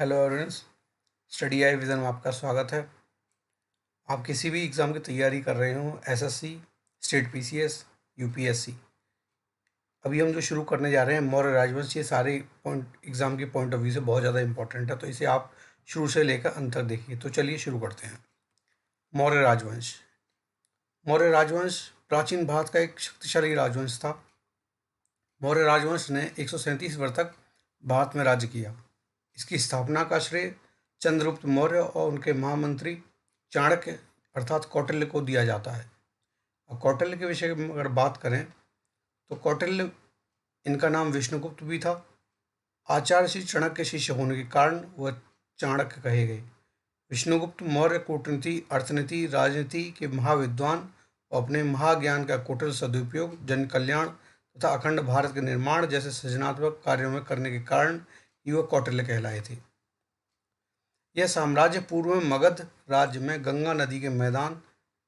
Hello everyone, study आई vision में आपका स्वागत है। आप किसी भी एग्ज़ाम की तैयारी कर रहे हो, एसएससी, स्टेट पीसीएस, यूपीएससी। अभी हम जो शुरू करने जा रहे हैं मौर्य राजवंश, ये सारे पॉइंट एग्ज़ाम के पॉइंट ऑफ व्यू से बहुत ज़्यादा इंपॉर्टेंट है, तो इसे आप शुरू से लेकर अंत तक देखिए। तो चलिए शुरू करते हैं। मौर्य राजवंश। मौर्य राजवंश प्राचीन भारत का एक शक्तिशाली राजवंश था। मौर्य राजवंश ने 137 वर्ष तक भारत में राज्य किया। इसकी स्थापना का श्रेय चंद्रगुप्त मौर्य और उनके महामंत्री चाणक्य अर्थात कौटिल्य को दिया जाता है। और कौटिल्य के विषय में अगर बात करें तो कौटिल्य, इनका नाम विष्णुगुप्त भी था। आचार्य श्री चाणक्य के शिष्य होने के कारण वह चाणक्य कहे गए। विष्णुगुप्त मौर्य कूटनीति, अर्थनीति, राजनीति के महाविद्वान और अपने महाज्ञान का कुटिल सदुपयोग जन कल्याण तथा अखंड भारत के निर्माण जैसे सृजनात्मक कार्यों में करने के कारण ही वह कौटिल्य कहलाए थे। यह साम्राज्य पूर्व में मगध राज्य में गंगा नदी के मैदान,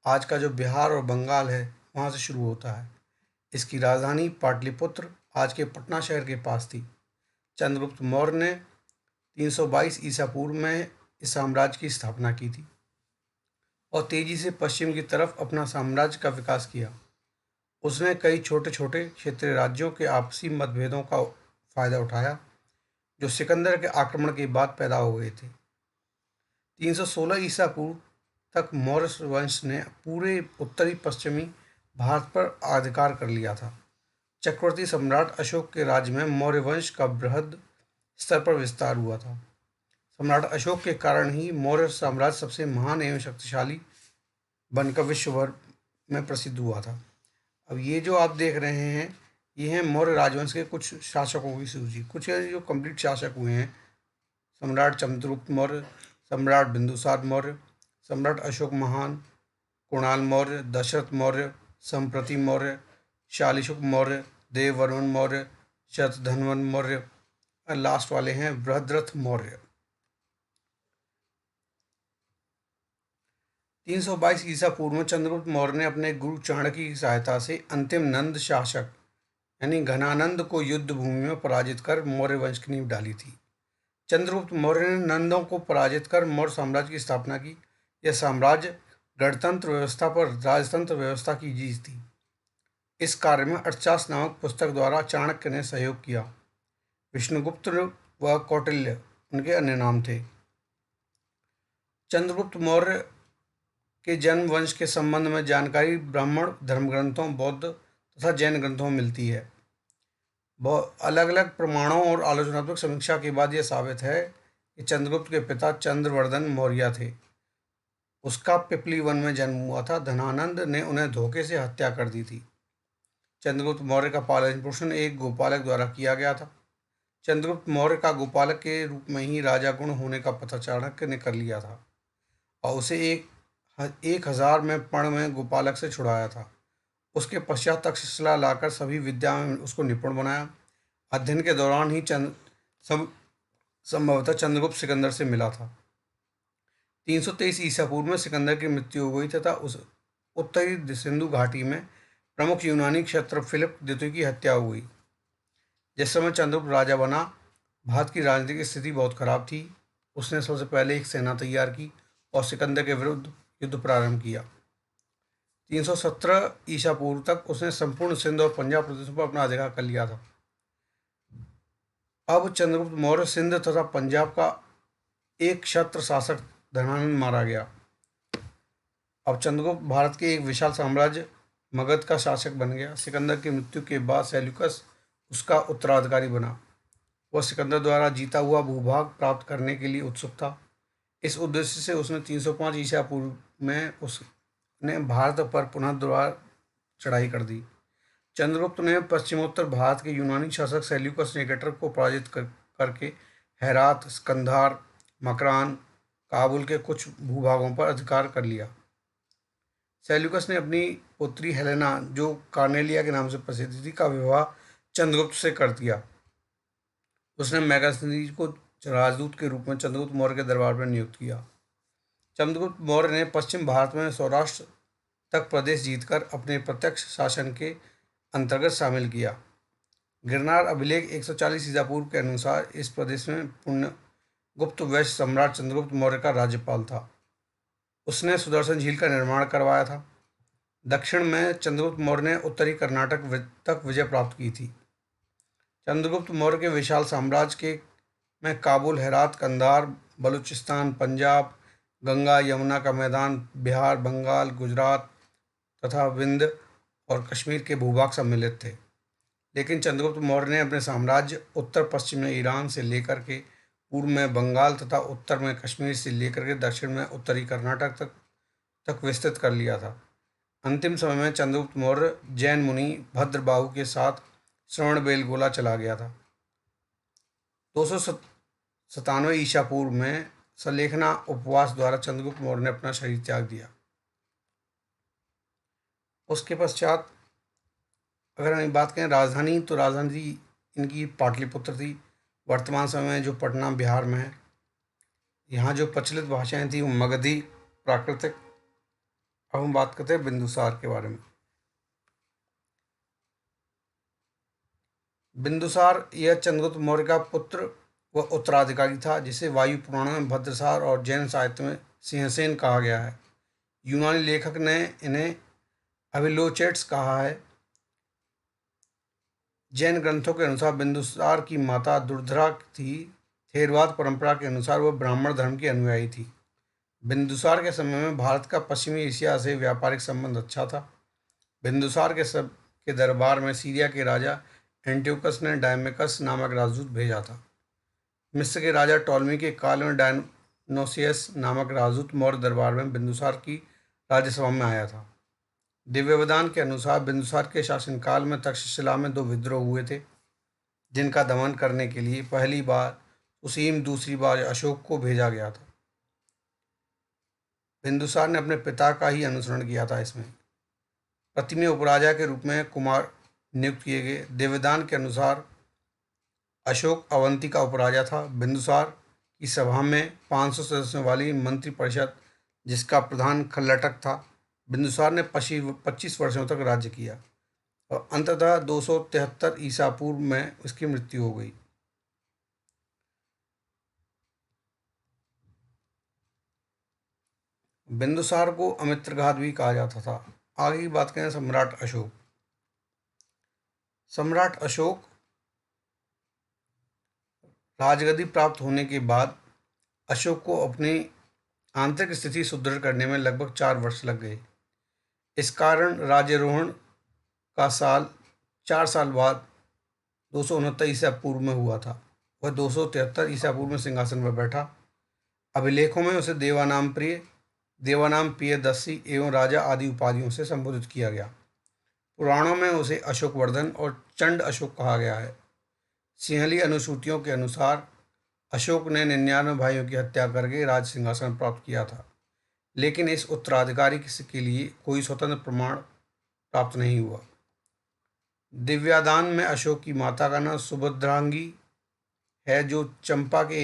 आज का जो बिहार और बंगाल है, वहाँ से शुरू होता है। इसकी राजधानी पाटलिपुत्र, आज के पटना शहर के पास थी। चंद्रगुप्त मौर्य ने 322 ईसा पूर्व में इस साम्राज्य की स्थापना की थी और तेजी से पश्चिम की तरफ अपना साम्राज्य का विकास किया। उसने कई छोटे छोटे क्षेत्रीय राज्यों के आपसी मतभेदों का फायदा उठाया, जो सिकंदर के आक्रमण के बाद पैदा हो गए थे। 316 ईसा पूर्व तक मौर्य वंश ने पूरे उत्तरी पश्चिमी भारत पर अधिकार कर लिया था। चक्रवर्ती सम्राट अशोक के राज्य में मौर्य वंश का बृहद स्तर पर विस्तार हुआ था। सम्राट अशोक के कारण ही मौर्य साम्राज्य सबसे महान एवं शक्तिशाली बनकर विश्व भर में प्रसिद्ध हुआ था। अब ये जो आप देख रहे हैं, ये हैं मौर्य राजवंश के कुछ शासकों की सूची। कुछ जो कंप्लीट शासक हुए हैं: सम्राट चंद्रगुप्त मौर्य, सम्राट बिंदुसार मौर्य, सम्राट अशोक महान, कुणाल मौर्य, दशरथ मौर्य, संप्रति मौर्य, शालिशुक मौर्य, देववर्मन मौर्य, शतधन्वन मौर्य और लास्ट वाले हैं बृहद्रथ मौर्य। 322 ईसा पूर्व में चंद्रगुप्त मौर्य ने अपने गुरु चाणक्य की सहायता से अंतिम नंद शासक यानी घनानंद को युद्ध भूमि में पराजित कर मौर्य वंश की नींव डाली थी। चंद्रगुप्त मौर्य ने नंदों को पराजित कर मौर्य साम्राज्य की स्थापना की। यह साम्राज्य गणतंत्र व्यवस्था पर राजतंत्र व्यवस्था की जीत थी। इस कार्य में अर्थशास्त्र नामक पुस्तक द्वारा चाणक्य ने सहयोग किया। विष्णुगुप्त व कौटिल्य उनके अन्य नाम थे। चंद्रगुप्त मौर्य के जन्म वंश के संबंध में जानकारी ब्राह्मण धर्मग्रंथों, बौद्ध तथा जैन ग्रंथों में मिलती है। अलग अलग प्रमाणों और आलोचनात्मक समीक्षा के बाद यह साबित है कि चंद्रगुप्त के पिता चंद्रवर्धन मौर्य थे। उसका पिपली वन में जन्म हुआ था। धनानंद ने उन्हें धोखे से हत्या कर दी थी। चंद्रगुप्त मौर्य का पालन पोषण एक गोपालक द्वारा किया गया था। चंद्रगुप्त मौर्य का गोपालक के रूप में ही राजा गुण होने का पता चाणक्य ने कर लिया था और उसे 1000 में पर्ण में गोपालक से छुड़ाया था। उसके पश्चात तक्षशिला लाकर सभी विद्या में उसको निपुण बनाया। अध्ययन के दौरान ही संभवतः चंद्रगुप्त सिकंदर से मिला था। 323 ईसा पूर्व में सिकंदर की मृत्यु हो गई तथा उस उत्तरी सिंधु घाटी में प्रमुख यूनानी क्षत्र फिलिप द्वितीय की हत्या हो गई। जिस समय चंद्रगुप्त राजा बना, भारत की राजनीतिक स्थिति बहुत खराब थी। उसने सबसे पहले एक सेना तैयार की और सिकंदर के विरुद्ध युद्ध प्रारंभ किया। 317 ईसा पूर्व तक उसने संपूर्ण सिंध और पंजाब प्रदेशों पर अपना अधिकार कर लिया था। अब चंद्रगुप्त मौर्य सिंध तथा पंजाब का एक क्षत्र शासक धनानंद मारा गया। अब चंद्रगुप्त भारत के एक विशाल साम्राज्य मगध का शासक बन गया। सिकंदर की मृत्यु के बाद सेल्यूकस उसका उत्तराधिकारी बना। वह सिकंदर द्वारा जीता हुआ भूभाग प्राप्त करने के लिए उत्सुक था। इस उद्देश्य से उसने 305 ईसा पूर्व में उसने भारत पर पुनः दोबारा चढ़ाई कर दी। चंद्रगुप्त ने पश्चिमोत्तर भारत के यूनानी शासक सेल्यूकस निकेटर को पराजित करके हेरात, स्कंधार, मकरान, काबुल के कुछ भूभागों पर अधिकार कर लिया। सेल्यूकस ने अपनी पुत्री हेलेना, जो कार्नेलिया के नाम से प्रसिद्ध थी, का विवाह चंद्रगुप्त से कर दिया। उसने मैगस्थनीज को राजदूत के रूप में चंद्रगुप्त मौर्य के दरबार में नियुक्त किया। चंद्रगुप्त मौर्य ने पश्चिम भारत में सौराष्ट्र तक प्रदेश जीतकर अपने प्रत्यक्ष शासन के अंतर्गत शामिल किया। गिरनार अभिलेख 140 ईसा पूर्व के अनुसार इस प्रदेश में गुप्त वैश्य सम्राट चंद्रगुप्त मौर्य का राज्यपाल था। उसने सुदर्शन झील का निर्माण करवाया था। दक्षिण में चंद्रगुप्त मौर्य ने उत्तरी कर्नाटक तक विजय प्राप्त की थी। चंद्रगुप्त मौर्य के विशाल साम्राज्य के में काबुल, हेरात, कंधार, बलूचिस्तान, पंजाब, गंगा यमुना का मैदान, बिहार, बंगाल, गुजरात तथा विंध्य और कश्मीर के भूभाग सम्मिलित थे। लेकिन चंद्रगुप्त मौर्य ने अपने साम्राज्य उत्तर पश्चिम में ईरान से लेकर के पूर्व में बंगाल तथा उत्तर में कश्मीर से लेकर के दक्षिण में उत्तरी कर्नाटक तक विस्तृत कर लिया था। अंतिम समय में चंद्रगुप्त मौर्य जैन मुनि भद्रबाहु के साथ श्रवणबेलगोला चला गया था। 297 ईसा पूर्व में सलेखना उपवास द्वारा चंद्रगुप्त मौर्य ने अपना शरीर त्याग दिया। उसके पश्चात अगर हम बात करें राजधानी, तो राजधानी इनकी पाटलिपुत्र थी। वर्तमान समय में जो पटना बिहार में है। यहाँ जो प्रचलित भाषाएं थी वो मगधी, प्राकृतिक। अब हम बात करते हैं बिंदुसार के बारे में। बिंदुसार यह चंद्रगुप्त मौर्य का पुत्र व उत्तराधिकारी था, जिसे वायु पुराण में भद्रसार और जैन साहित्य में सिंहसेन कहा गया है। यूनानी लेखक ने इन्हें अभिलोचेट्स कहा है। जैन ग्रंथों के अनुसार बिंदुसार की माता दुर्धरा थी। थेरवाद परंपरा के अनुसार वह ब्राह्मण धर्म की अनुयायी थी। बिंदुसार के समय में भारत का पश्चिमी एशिया से व्यापारिक संबंध अच्छा था। बिंदुसार के दरबार में सीरिया के राजा एंटियोकस ने डायमेकस नामक राजदूत भेजा था। मिस्र के राजा टॉलमी के काल में डायनोसियस नामक राजदूत मौर्य दरबार में बिंदुसार की राज्यसभा में आया था। दिव्यवदान के अनुसार बिंदुसार के शासनकाल में तक्षशिला में 2 विद्रोह हुए थे, जिनका दमन करने के लिए पहली बार सुसीम, दूसरी बार अशोक को भेजा गया था। बिंदुसार ने अपने पिता का ही अनुसरण किया था। इसमें प्रतिमेय उपराजा के रूप में कुमार नियुक्त किए गए। दिव्यदान के अनुसार अशोक अवंती का उपराजा था। बिंदुसार की सभा में 500 सदस्यों वाली मंत्रिपरिषद, जिसका प्रधान खल्लटक था। बिंदुसार ने 25 वर्षों तक राज्य किया और अंततः 273 ईसा पूर्व में उसकी मृत्यु हो गई। बिंदुसार को अमित्रघात भी कहा जाता था। आगे की बात करें सम्राट अशोक। सम्राट अशोक राजगद्दी प्राप्त होने के बाद अशोक को अपनी आंतरिक स्थिति सुदृढ़ करने में लगभग 4 वर्ष लग गए। इस कारण राज्यारोहण का साल 4 साल बाद 269 ईसा पूर्व में हुआ था। वह 273 ईसा पूर्व में सिंहासन पर बैठा। अभिलेखों में उसे देवानाम प्रिय, देवानाम प्रियदर्शी एवं राजा आदि उपाधियों से संबोधित किया गया। पुराणों में उसे अशोकवर्धन और चंड अशोक कहा गया है। सिंहली अनुसूचियों के अनुसार अशोक ने 99 भाइयों की हत्या करके राज सिंहासन प्राप्त किया था, लेकिन इस उत्तराधिकारी के लिए कोई स्वतंत्र प्रमाण प्राप्त नहीं हुआ। दिव्यादान में अशोक की माता का नाम सुभद्रांगी है, जो चंपा के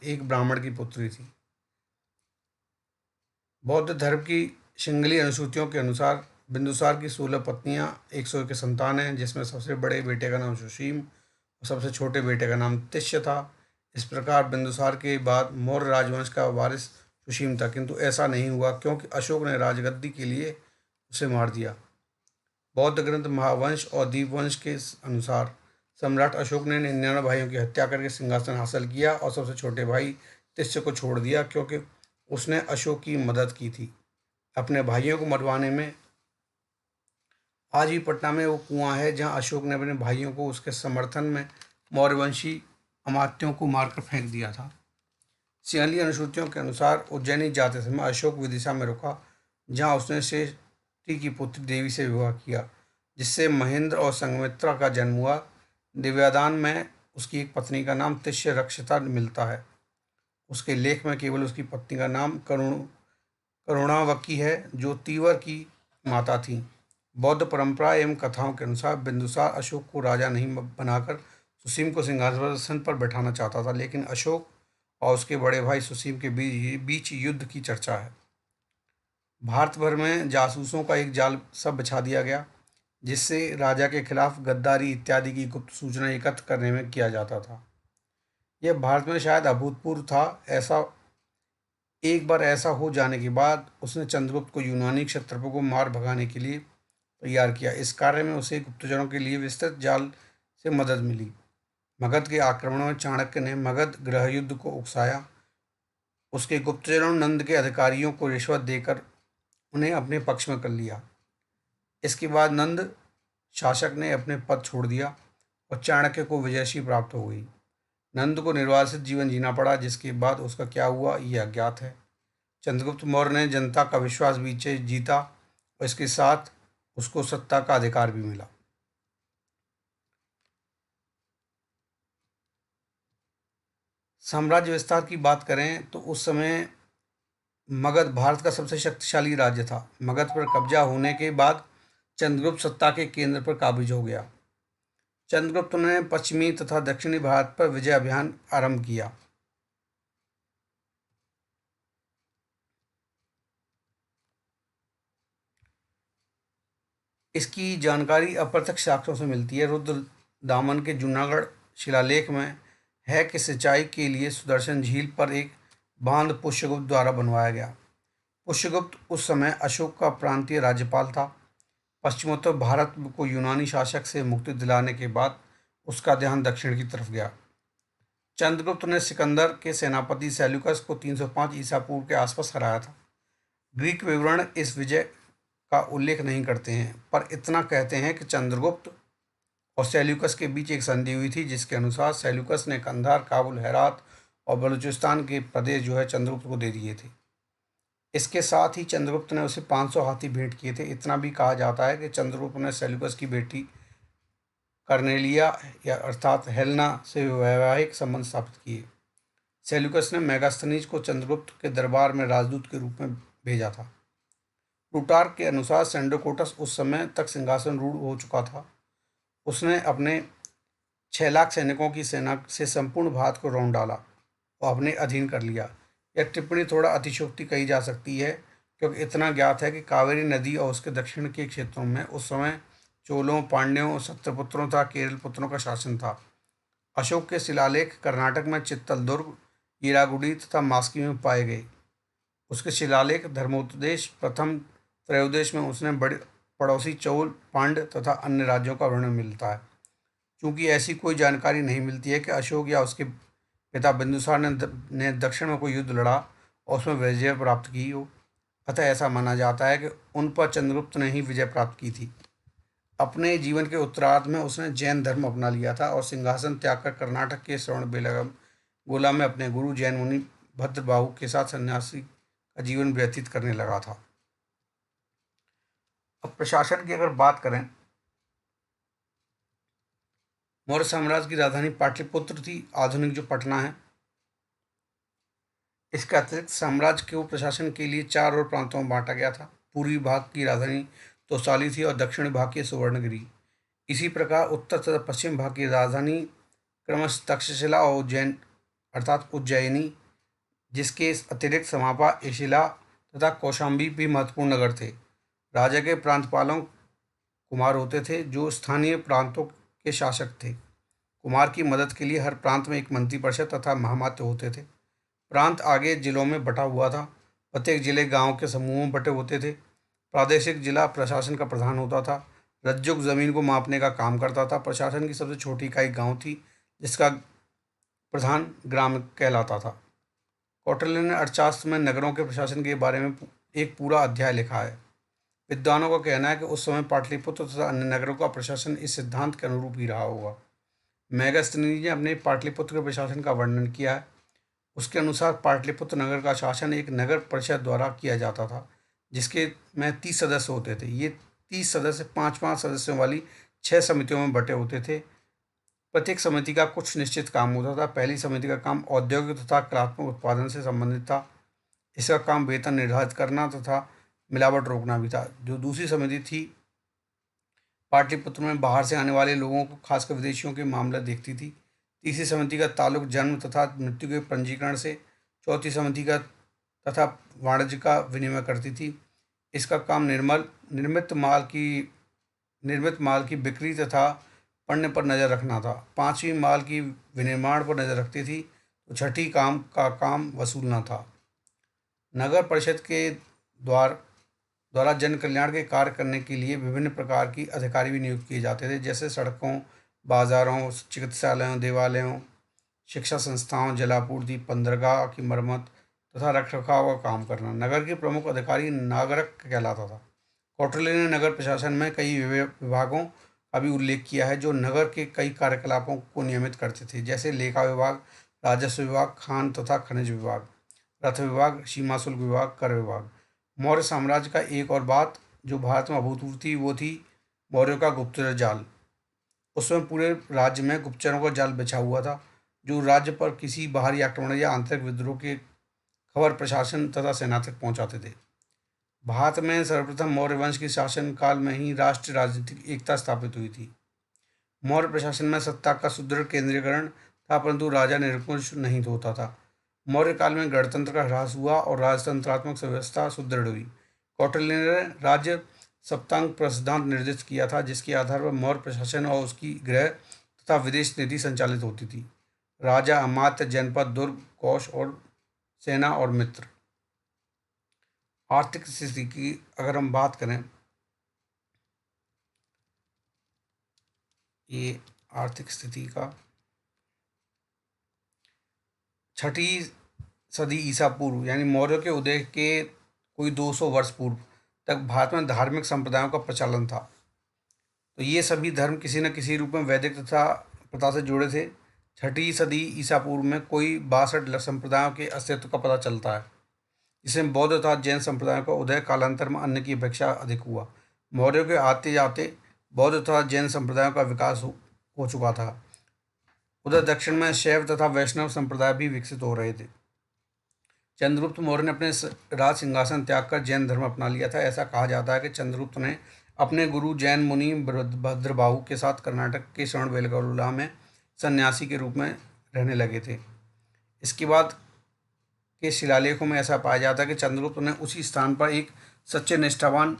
एक ब्राह्मण की पुत्री थी। बौद्ध धर्म की सिंगली अनुसूचियों के अनुसार बिंदुसार की 16 पत्नियां, 101 के संतान हैं, जिसमें सबसे बड़े बेटे का नाम सुसीम और सबसे छोटे बेटे का नाम तिष्य था। इस प्रकार बिंदुसार के बाद मौर्य राजवंश का वारिस सुसीम था, किंतु ऐसा नहीं हुआ क्योंकि अशोक ने राजगद्दी के लिए उसे मार दिया। बौद्ध ग्रंथ महावंश और दीपवंश के अनुसार सम्राट अशोक ने 99 भाइयों की हत्या करके सिंहासन हासिल किया और सबसे छोटे भाई तिष्य को छोड़ दिया, क्योंकि उसने अशोक की मदद की थी अपने भाइयों को मरवाने में। आज भी पटना में वो कुआं है जहां अशोक ने अपने भाइयों को उसके समर्थन में मौर्यवंशी अमात्यों को मारकर फेंक दिया था। सिंहली अनुसूचियों के अनुसार उज्जैनी जाते समय अशोक विदिशा में रुका, जहां उसने श्रेष्ठी की पुत्री देवी से विवाह किया, जिससे महेंद्र और संघमित्रा का जन्म हुआ। दिव्यादान में उसकी एक पत्नी का नाम तिष्य रक्षिता मिलता है। उसके लेख में केवल उसकी पत्नी का नाम करुणावकी है, जो तीवर की माता थी। बौद्ध परंपरा एवं कथाओं के अनुसार बिंदुसार अशोक को राजा नहीं बनाकर सुसीम को सिंहासन पर बैठाना चाहता था, लेकिन अशोक और उसके बड़े भाई सुसीम के बीच युद्ध की चर्चा है। भारत भर में जासूसों का एक जाल सब बिछा दिया गया, जिससे राजा के खिलाफ गद्दारी इत्यादि की गुप्त सूचना एकत्र करने में किया जाता था। यह भारत में शायद अभूतपूर्व था। ऐसा एक बार ऐसा हो जाने के बाद उसने चंद्रगुप्त को यूनानी क्षत्रपों को मार भगाने के लिए तैयार किया। इस कार्य में उसे गुप्तचरों के लिए विस्तृत जाल से मदद मिली। मगध के आक्रमण में चाणक्य ने मगध गृह युद्ध को उकसाया। उसके गुप्तचरों ने नंद के अधिकारियों को रिश्वत देकर उन्हें अपने पक्ष में कर लिया। इसके बाद नंद शासक ने अपने पद छोड़ दिया और चाणक्य को विजयश्री प्राप्त हो गई। नंद को निर्वासित जीवन जीना पड़ा, जिसके बाद उसका क्या हुआ यह अज्ञात है। चंद्रगुप्त मौर्य ने जनता का विश्वास बीचे जीता और इसके साथ उसको सत्ता का अधिकार भी मिला। साम्राज्य विस्तार की बात करें तो उस समय मगध भारत का सबसे शक्तिशाली राज्य था। मगध पर कब्जा होने के बाद चंद्रगुप्त सत्ता के केंद्र पर काबिज हो गया। चंद्रगुप्त ने पश्चिमी तथा दक्षिणी भारत पर विजय अभियान आरंभ किया। इसकी जानकारी अप्रत्यक्ष साक्ष्यों से मिलती है। रुद्र दामन के जूनागढ़ शिलालेख में है कि सिंचाई के लिए सुदर्शन झील पर एक बांध पुष्यगुप्त द्वारा बनवाया गया। पुष्यगुप्त उस समय अशोक का प्रांतीय राज्यपाल था। पश्चिमोत्तर भारत को यूनानी शासक से मुक्ति दिलाने के बाद उसका ध्यान दक्षिण की तरफ गया। चंद्रगुप्त ने सिकंदर के सेनापति सेल्यूकस को 305 ईसा पूर्व के आसपास हराया था। ग्रीक विवरण इस विजय का उल्लेख नहीं करते हैं, पर इतना कहते हैं कि चंद्रगुप्त और सेल्यूकस के बीच एक संधि हुई थी, जिसके अनुसार सेल्यूकस ने कंधार, काबुल, हेरात और बलूचिस्तान के प्रदेश चंद्रगुप्त को दे दिए थे। इसके साथ ही चंद्रगुप्त ने उसे 500 हाथी भेंट किए थे। इतना भी कहा जाता है कि चंद्रगुप्त ने सेल्यूकस की बेटी कर्नेलिया या अर्थात हेलेना से वैवाहिक संबंध स्थापित किए। सेल्यूकस ने मेगास्थनीज को चंद्रगुप्त के दरबार में राजदूत के रूप में भेजा था। प्लूटार्क के अनुसार सेंडोकोटस उस समय तक सिंहासन रूढ़ हो चुका था। उसने अपने 6 लाख सैनिकों की सेना से संपूर्ण भारत को रौंद डाला और अपने अधीन कर लिया। यह टिप्पणी थोड़ा अतिशयोक्ति कही जा सकती है, क्योंकि इतना ज्ञात है कि कावेरी नदी और उसके दक्षिण के क्षेत्रों में उस समय चोलों, पांड्यों और सत्यपुत्रों तथा केरल पुत्रों का शासन था। अशोक के शिलालेख कर्नाटक में चित्तल दुर्ग, ईरागुडी तथा मास्की में पाए गए। उसके शिलालेख धर्मोपदेश प्रथम त्रयोदश में उसने बड़े पड़ोसी चोल, पांड्य तथा अन्य राज्यों का वर्णन मिलता है। चूंकि ऐसी कोई जानकारी नहीं मिलती है कि अशोक या उसके पिता बिंदुसार ने दक्षिण में कोई युद्ध लड़ा और उसमें विजय प्राप्त की हो, अतः ऐसा माना जाता है कि उन पर चंद्रगुप्त ने ही विजय प्राप्त की थी। अपने जीवन के उत्तरार्ध में उसने जैन धर्म अपना लिया था और सिंहासन त्याग कर कर्नाटक के श्रवणबेलगोला में अपने गुरु जैन मुनि भद्रबाहु के साथ सन्यासी का जीवन व्यतीत करने लगा था। अब प्रशासन की अगर बात करें, मौर्य साम्राज्य की राजधानी पाटलिपुत्र थी, आधुनिक जो पटना है। इसके अतिरिक्त साम्राज्य के प्रशासन के लिए 4 और प्रांतों में बांटा गया था। पूर्वी भाग की राजधानी तोसाली थी और दक्षिणी भाग की सुवर्णगिरी। इसी प्रकार उत्तर तथा पश्चिम भाग की राजधानी क्रमशः तक्षशिला और उज्जैन अर्थात उज्जैनी, जिसके अतिरिक्त समापा, एशिला तथा कौशाम्बी भी महत्वपूर्ण नगर थे। राजा के प्रांतपालों कुमार होते थे, जो स्थानीय प्रांतों के शासक थे। कुमार की मदद के लिए हर प्रांत में एक मंत्री परिषद तथा महामात्य होते थे। प्रांत आगे जिलों में बटा हुआ था। प्रत्येक जिले गांव के समूहों में बटे होते थे। प्रादेशिक जिला प्रशासन का प्रधान होता था। रज्जुक जमीन को मापने का काम करता था। प्रशासन की सबसे छोटी इकाई गांव थी, जिसका प्रधान ग्राम कहलाता था। कौटिल्य ने अर्थशास्त्र में नगरों के प्रशासन के बारे में एक पूरा अध्याय लिखा है। विद्वानों का कहना है कि उस समय पाटलिपुत्र तथा अन्य नगरों का प्रशासन इस सिद्धांत के अनुरूप ही रहा होगा। मेगास्थनीज ने अपने पाटलिपुत्र के प्रशासन का वर्णन किया है। उसके अनुसार पाटलिपुत्र नगर का शासन एक नगर परिषद द्वारा किया जाता था, जिसके में 30 सदस्य होते थे। ये 30 सदस्य 5-5 सदस्यों वाली 6 समितियों में बटे होते थे। प्रत्येक समिति का कुछ निश्चित काम होता था। पहली समिति का काम औद्योगिक तथा कलात्मक उत्पादन से संबंधित था। इसका काम वेतन निर्धारित करना तथा मिलावट रोकना भी था। जो दूसरी समिति थी, पाटलिपुत्र में बाहर से आने वाले लोगों को, खासकर विदेशियों के मामले देखती थी। तीसरी समिति का ताल्लुक जन्म तथा मृत्यु के पंजीकरण से। चौथी समिति का तथा वाणिज्य का विनिमय करती थी। इसका काम निर्मित माल की बिक्री तथा पढ़ने पर नज़र रखना था, पाँचवीं माल की विनिर्माण पर नज़र रखती थी, तो छठी काम वसूलना था। नगर परिषद के द्वारा जन कल्याण के कार्य करने के लिए विभिन्न प्रकार की अधिकारी भी नियुक्त किए जाते थे, जैसे सड़कों, बाजारों, चिकित्सालयों, देवालयों, शिक्षा संस्थाओं, जलापूर्ति, बंदरगाह की मरम्मत तथा रखरखाव का काम करना। नगर के प्रमुख अधिकारी नागरिक कहलाता था। कौटिल्य ने नगर प्रशासन में कई विभागों का भी उल्लेख किया है जो नगर के कई कार्यकलापों को नियमित करते थे, जैसे लेखा विभाग, राजस्व विभाग, खान तथा खनिज विभाग, रथ विभाग, सीमा शुल्क विभाग, कर विभाग। मौर्य साम्राज्य का एक और बात जो भारत में अभूतपूर्व थी वो थी मौर्यों का गुप्तचर जाल। उसमें पूरे राज्य में गुप्तचरों का जाल बिछा हुआ था जो राज्य पर किसी बाहरी आक्रमण या आंतरिक विद्रोह की खबर प्रशासन तथा सेना तक पहुंचाते थे। भारत में सर्वप्रथम मौर्य वंश के शासन काल में ही राष्ट्रीय राजनीतिक एकता स्थापित हुई थी। मौर्य प्रशासन में सत्ता का सुदृढ़ केंद्रीकरण था, परंतु राजा निरंकुश नहीं होता था। मौर्य काल में गणतंत्र का ह्रास हुआ और राजतंत्रात्मक व्यवस्था सुदृढ़ हुई। कौटिल्य ने राज्य सप्तांग सिद्धांत निर्दिष्ट किया था, जिसके आधार पर मौर्य प्रशासन और उसकी गृह तथा विदेश नीति संचालित होती थी। राजा, अमात्य, जनपद, दुर्ग, कोष और सेना और मित्र। आर्थिक स्थिति की अगर हम बात करें, ये आर्थिक स्थिति का छठी सदी ईसा पूर्व यानी मौर्य के उदय के कोई 200 वर्ष पूर्व तक भारत में धार्मिक संप्रदायों का प्रचलन था। तो ये सभी धर्म किसी न किसी रूप में वैदिक तथा प्रथा से जुड़े थे। छठी सदी ईसा पूर्व में कोई 62 संप्रदायों के अस्तित्व का पता चलता है, जिसमें बौद्ध तथा जैन संप्रदायों का उदय कालांतर में अन्य की अपेक्षा अधिक हुआ। मौर्यों के आते जाते बौद्ध तथा जैन संप्रदायों का विकास हो चुका था। उधर दक्षिण में शैव तथा वैष्णव संप्रदाय भी विकसित हो रहे थे। चंद्रगुप्त मौर्य ने अपने राज सिंहासन त्याग कर जैन धर्म अपना लिया था। ऐसा कहा जाता है कि चंद्रगुप्त ने अपने गुरु जैन मुनि भद्रबाहु के साथ कर्नाटक के श्रवणबेलगोला में सन्यासी के रूप में रहने लगे थे। इसके बाद के शिलालेखों में ऐसा पाया जाता है कि चंद्रगुप्त ने उसी स्थान पर एक सच्चे निष्ठावान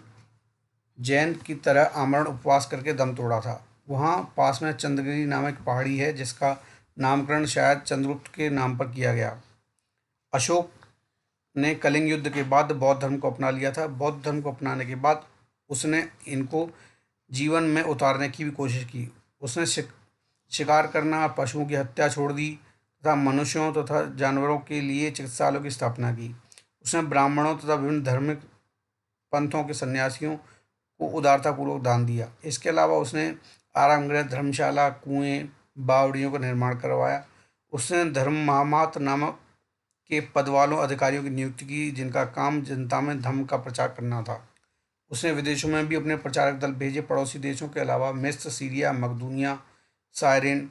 जैन की तरह आमरण उपवास करके दम तोड़ा था। वहाँ पास में चंद्रगिरी नामक पहाड़ी है, जिसका नामकरण शायद चंद्रगुप्त के नाम पर किया गया। अशोक ने कलिंग युद्ध के बाद बौद्ध धर्म को अपना लिया था। बौद्ध धर्म को अपनाने के बाद उसने इनको जीवन में उतारने की भी कोशिश की। उसने शिकार करना, पशुओं की हत्या छोड़ दी तथा मनुष्यों तथा जानवरों के लिए चिकित्सालयों की स्थापना की। उसने ब्राह्मणों तथा विभिन्न धार्मिक पंथों के सन्यासियों को उदारतापूर्वक दान दिया। इसके अलावा उसने आरामगृह, धर्मशाला, कुएं, बावड़ियों का निर्माण करवाया। उसने धर्म महामात्र नामक के पद वालों अधिकारियों की नियुक्ति की, जिनका काम जनता में धर्म का प्रचार करना था। उसने विदेशों में भी अपने प्रचारक दल भेजे। पड़ोसी देशों के अलावा मिस्र, सीरिया, मकदूनिया, साइरेन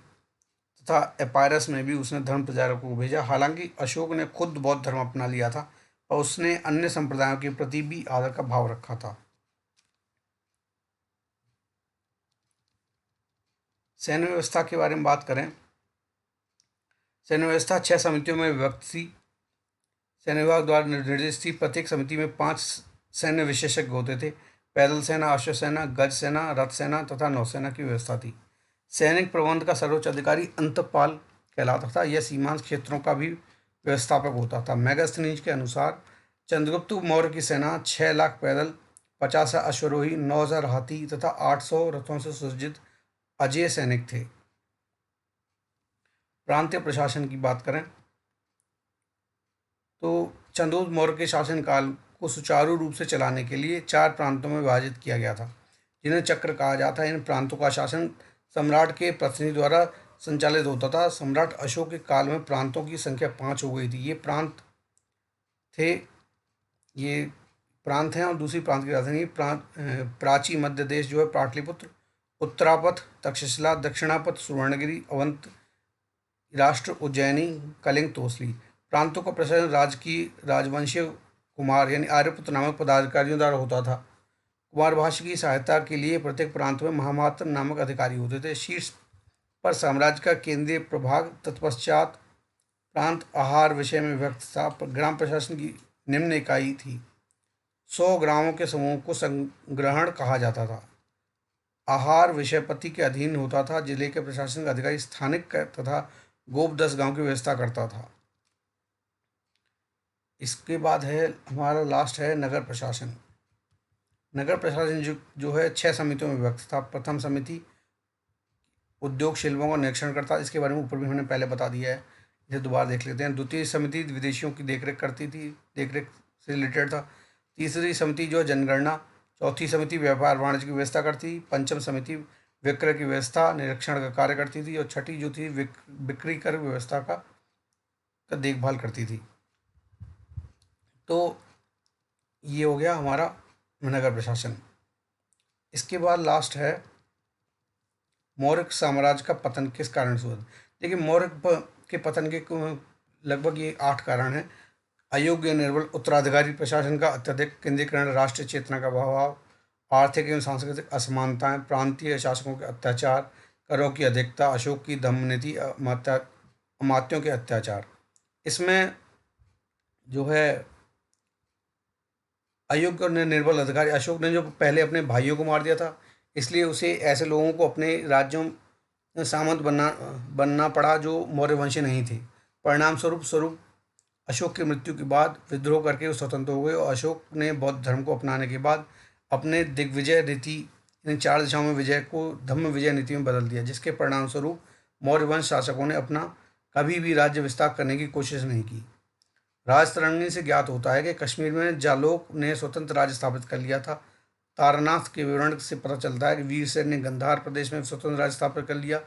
तथा एपायरस में भी उसने धर्म प्रचारकों को भेजा। हालांकि अशोक ने खुद बौद्ध धर्म अपना लिया था और उसने अन्य संप्रदायों के प्रति भी आदर का भाव रखा था। सैन्य व्यवस्था के बारे में बात करें, सैन्य व्यवस्था 6 समितियों में विभक्त थी। सैन्य विभाग द्वारा निर्देशित थी। प्रत्येक समिति में 5 सैन्य विशेषज्ञ होते थे। पैदल सेना, अश्वसेना, गज सेना, रथ सेना तथा नौसेना की व्यवस्था थी। सैनिक प्रबंध का सर्वोच्च अधिकारी अंतपाल कहलाता था। यह सीमांत क्षेत्रों का भी व्यवस्थापक होता था। मेगास्थनीज के अनुसार चंद्रगुप्त मौर्य की सेना 6 लाख पैदल, 50 अश्वरोही, 9,000 हाथी तथा 800 रथों से सुसज्जित अजेय सैनिक थे। प्रांतीय प्रशासन की बात करें तो चंद्रगुप्त मौर्य के शासनकाल को सुचारू रूप से चलाने के लिए 4 प्रांतों में विभाजित किया गया था, जिन्हें चक्र कहा जाता है। इन प्रांतों का शासन सम्राट के प्रतिनिधि द्वारा संचालित होता था। सम्राट अशोक के काल में प्रांतों की संख्या 5 हो गई थी। थे ये प्रांत हैं और दूसरी प्रांत की राजधानी प्राची मध्य देश जो है पाटलिपुत्र, उत्तरापथ तक्षशिला, दक्षिणापथ सुवर्णगिरी, अवंत राष्ट्र उज्जैनी, कलिंग, तोसली। प्रांतों का प्रशासन राजवंशीय कुमार यानी आर्यपुत्र नामक पदाधिकारियों द्वारा होता था। कुमार भाष्य की सहायता के लिए प्रत्येक प्रांत में महामात्र नामक अधिकारी होते थे। शीर्ष पर साम्राज्य का केंद्रीय प्रभाग, तत्पश्चात प्रांत आहार विषय में विभक्त था। ग्राम प्रशासन की निम्न इकाई थी। 100 ग्रामों के समूह को संग्रहण कहा जाता था। आहार विषयपति के अधीन होता था। जिले के प्रशासनिक अधिकारी स्थानिक तथा गोप 10 गांव की व्यवस्था करता था। इसके बाद है हमारा लास्ट है नगर प्रशासन। नगर प्रशासन जो है 6 समितियों में विभक्त था। प्रथम समिति उद्योग शिल्पों का निरीक्षण करता, इसके बारे में ऊपर भी हमने पहले बता दिया है, इसे दोबारा देख लेते हैं। द्वितीय समिति विदेशियों की देखरेख करती थी, देखरेख से रिलेटेड था। तीसरी समिति जो है जनगणना। चौथी समिति व्यापार वाणिज्य की व्यवस्था करती। पंचम समिति विक्रय की व्यवस्था निरीक्षण का कार्य करती थी। और छठी जो थी बिक्री कर व्यवस्था का देखभाल करती थी। तो ये हो गया हमारा नगर प्रशासन। इसके बाद लास्ट है मौर्य साम्राज्य का पतन किस कारण से हुआ। देखिए, मौर्य के पतन के लगभग ये 8 कारण हैं। अयोग्य निर्बल उत्तराधिकारी प्रशासन का अत्यधिक केंद्रीकरण, राष्ट्रीय चेतना का अभाव, आर्थिक एवं सांस्कृतिक असमानताएं, प्रांतीय शासकों के अत्याचार, करों की अधिकता, अशोक की दमननीति, अमात्यों के अत्याचार। इसमें जो है अयोग्य और निर्बल अधिकारी, अशोक ने जो पहले अपने भाइयों को मार दिया था, इसलिए उसे ऐसे लोगों को अपने राज्यों में सामंत बनना पड़ा जो मौर्य वंशी नहीं थे। परिणाम स्वरूप अशोक की मृत्यु के बाद विद्रोह करके वो स्वतंत्र हो गए। और अशोक ने बौद्ध धर्म को अपनाने के बाद अपने दिग्विजय रीति यानी 4 दिशाओं में विजय को धम्म विजय नीति में बदल दिया, जिसके परिणाम स्वरूप मौर्य वंश शासकों ने अपना कभी भी राज्य विस्तार करने की कोशिश नहीं की। राजतरंगिणी से ज्ञात होता है कि कश्मीर में जालोक ने स्वतंत्र राज्य स्थापित कर लिया था। तारनाथ के विवरण से पता चलता है कि वीरसेन ने गंधार प्रदेश में स्वतंत्र राज्य स्थापित कर लिया।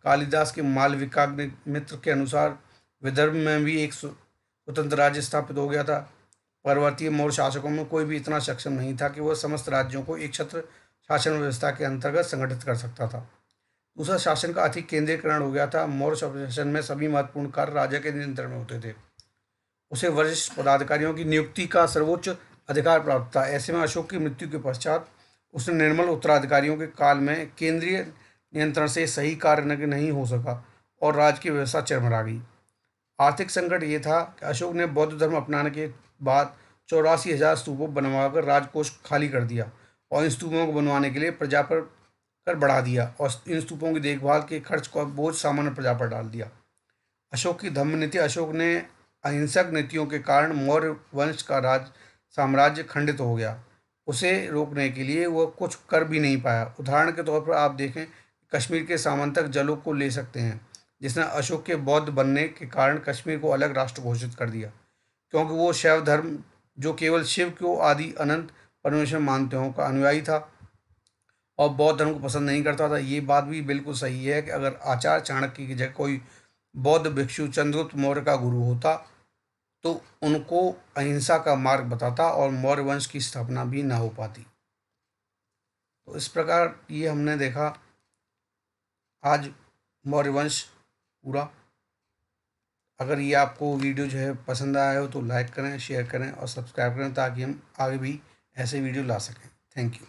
कालिदास के मालविकाग्नि मित्र के अनुसार विदर्भ में भी एक स्वतंत्र राज्य स्थापित हो गया था। परवर्ती मौर्य शासकों में कोई भी इतना सक्षम नहीं था कि वह समस्त राज्यों को एक छत्र शासन व्यवस्था के अंतर्गत संगठित कर सकता था। दूसरा, शासन का अधिक केंद्रीकरण हो गया था। मौर्य शासन में सभी महत्वपूर्ण कार्य राजा के नियंत्रण में होते थे। उसे वरिष्ठ पदाधिकारियों की नियुक्ति का सर्वोच्च अधिकार प्राप्त था। ऐसे में अशोक की मृत्यु के पश्चात उसने निर्मल उत्तराधिकारियों के काल में केंद्रीय नियंत्रण से सही कार्य नहीं हो सका और राज्य की व्यवस्था चरमरा गई। आर्थिक संकट ये था कि अशोक ने बौद्ध धर्म अपनाने के बाद 84,000 स्तूपों बनवाकर राजकोष खाली कर दिया और इन स्तूपों को बनवाने के लिए प्रजा पर कर बढ़ा दिया और इन स्तूपों की देखभाल के खर्च का बोझ सामान्य प्रजा पर डाल दिया। अशोक की धम्म नीति, अशोक ने अहिंसक नीतियों के कारण मौर्य वंश का साम्राज्य खंडित हो गया। उसे रोकने के लिए वह कुछ कर भी नहीं पाया। उदाहरण के तौर पर आप देखें, कश्मीर के सामंतक जलोक को ले सकते हैं, जिसने अशोक के बौद्ध बनने के कारण कश्मीर को अलग राष्ट्र घोषित कर दिया, क्योंकि वो शैव धर्म जो केवल शिव को आदि अनंत परमेश्वर मानते हों का अनुयायी था और बौद्ध धर्म को पसंद नहीं करता था। ये बात भी बिल्कुल सही है कि अगर आचार्य चाणक्य की जगह कोई बौद्ध भिक्षु चंद्रगुप्त मौर्य का गुरु होता तो उनको अहिंसा का मार्ग बताता और मौर्य वंश की स्थापना भी ना हो पाती। तो इस प्रकार ये हमने देखा आज मौर्य वंश पूरा। अगर ये आपको वीडियो जो है पसंद आया हो तो लाइक करें, शेयर करें और सब्सक्राइब करें ताकि हम आगे भी ऐसे वीडियो ला सकें। Thank you.